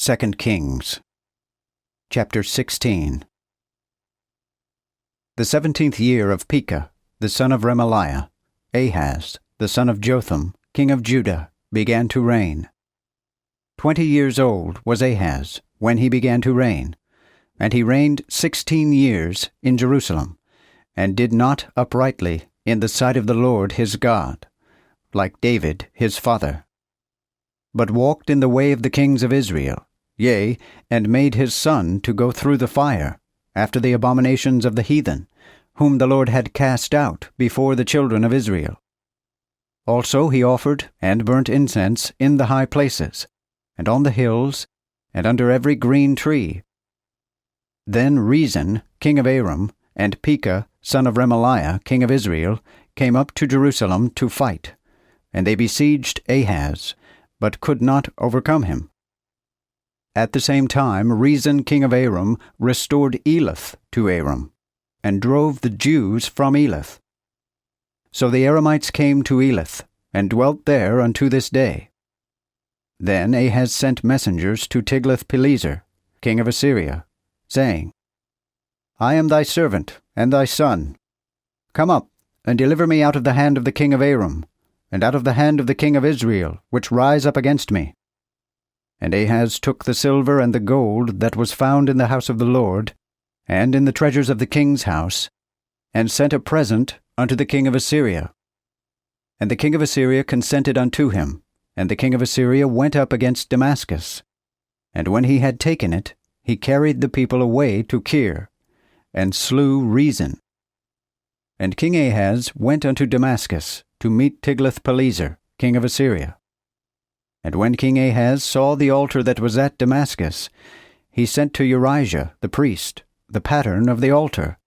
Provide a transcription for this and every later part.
2 Kings. Chapter 16. The 17th year of Pekah, the son of Remaliah, Ahaz, the son of Jotham, king of Judah, began to reign. 20 years old was Ahaz when he began to reign, and he reigned 16 years in Jerusalem, and did not uprightly in the sight of the Lord his God, like David his father, but walked in the way of the kings of Israel, yea, and made his son to go through the fire, after the abominations of the heathen, whom the Lord had cast out before the children of Israel. Also he offered and burnt incense in the high places, and on the hills, and under every green tree. Then Rezin, king of Aram, and Pekah, son of Remaliah, king of Israel, came up to Jerusalem to fight, and they besieged Ahaz, but could not overcome him. At the same time Rezin king of Aram restored Elath to Aram, and drove the Jews from Elath. So the Aramites came to Elath, and dwelt there unto this day. Then Ahaz sent messengers to Tiglath-Pileser, king of Assyria, saying, I am thy servant and thy son. Come up, and deliver me out of the hand of the king of Aram, and out of the hand of the king of Israel, which rise up against me. And Ahaz took the silver and the gold that was found in the house of the Lord, and in the treasures of the king's house, and sent a present unto the king of Assyria. And the king of Assyria consented unto him, and the king of Assyria went up against Damascus. And when he had taken it, he carried the people away to Kir, and slew Rezin. And King Ahaz went unto Damascus to meet Tiglath-Pileser, king of Assyria. And when King Ahaz saw the altar that was at Damascus, he sent to Urijah the priest the pattern of the altar,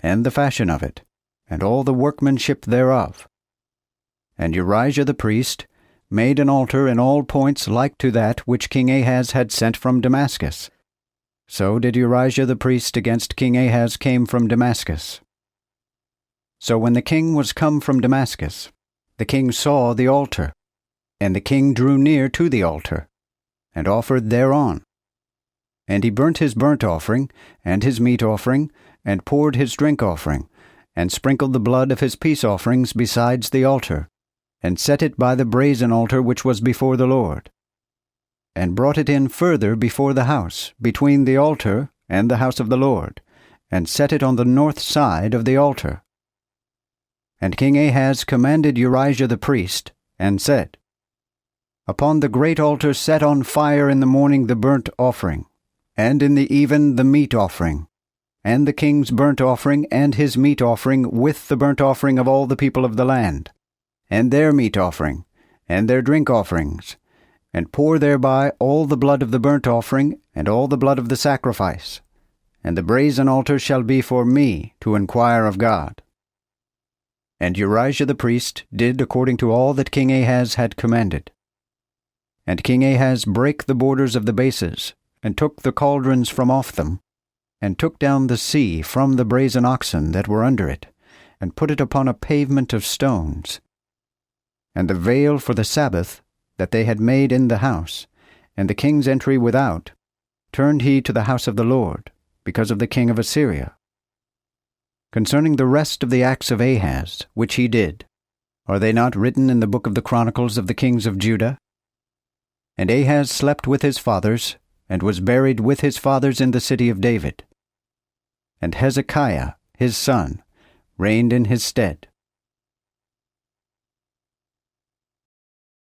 and the fashion of it, and all the workmanship thereof. And Urijah the priest made an altar in all points like to that which King Ahaz had sent from Damascus. So did Urijah the priest against King Ahaz came from Damascus. So when the king was come from Damascus, the king saw the altar, and the king drew near to the altar, and offered thereon. And he burnt his burnt offering, and his meat offering, and poured his drink offering, and sprinkled the blood of his peace offerings besides the altar, and set it by the brazen altar which was before the Lord, and brought it in further before the house, between the altar and the house of the Lord, and set it on the north side of the altar. And King Ahaz commanded Urijah the priest, and said, Upon the great altar set on fire in the morning the burnt offering, and in the even the meat offering, and the king's burnt offering and his meat offering with the burnt offering of all the people of the land, and their meat offering, and their drink offerings, and pour thereby all the blood of the burnt offering, and all the blood of the sacrifice. And the brazen altar shall be for me to inquire of God. And Urijah the priest did according to all that King Ahaz had commanded. And King Ahaz brake the borders of the bases, and took the cauldrons from off them, and took down the sea from the brazen oxen that were under it, and put it upon a pavement of stones. And the veil for the Sabbath that they had made in the house, and the king's entry without, turned he to the house of the Lord, because of the king of Assyria. Concerning the rest of the acts of Ahaz, which he did, are they not written in the book of the Chronicles of the kings of Judah? And Ahaz slept with his fathers, and was buried with his fathers in the city of David. And Hezekiah, his son, reigned in his stead.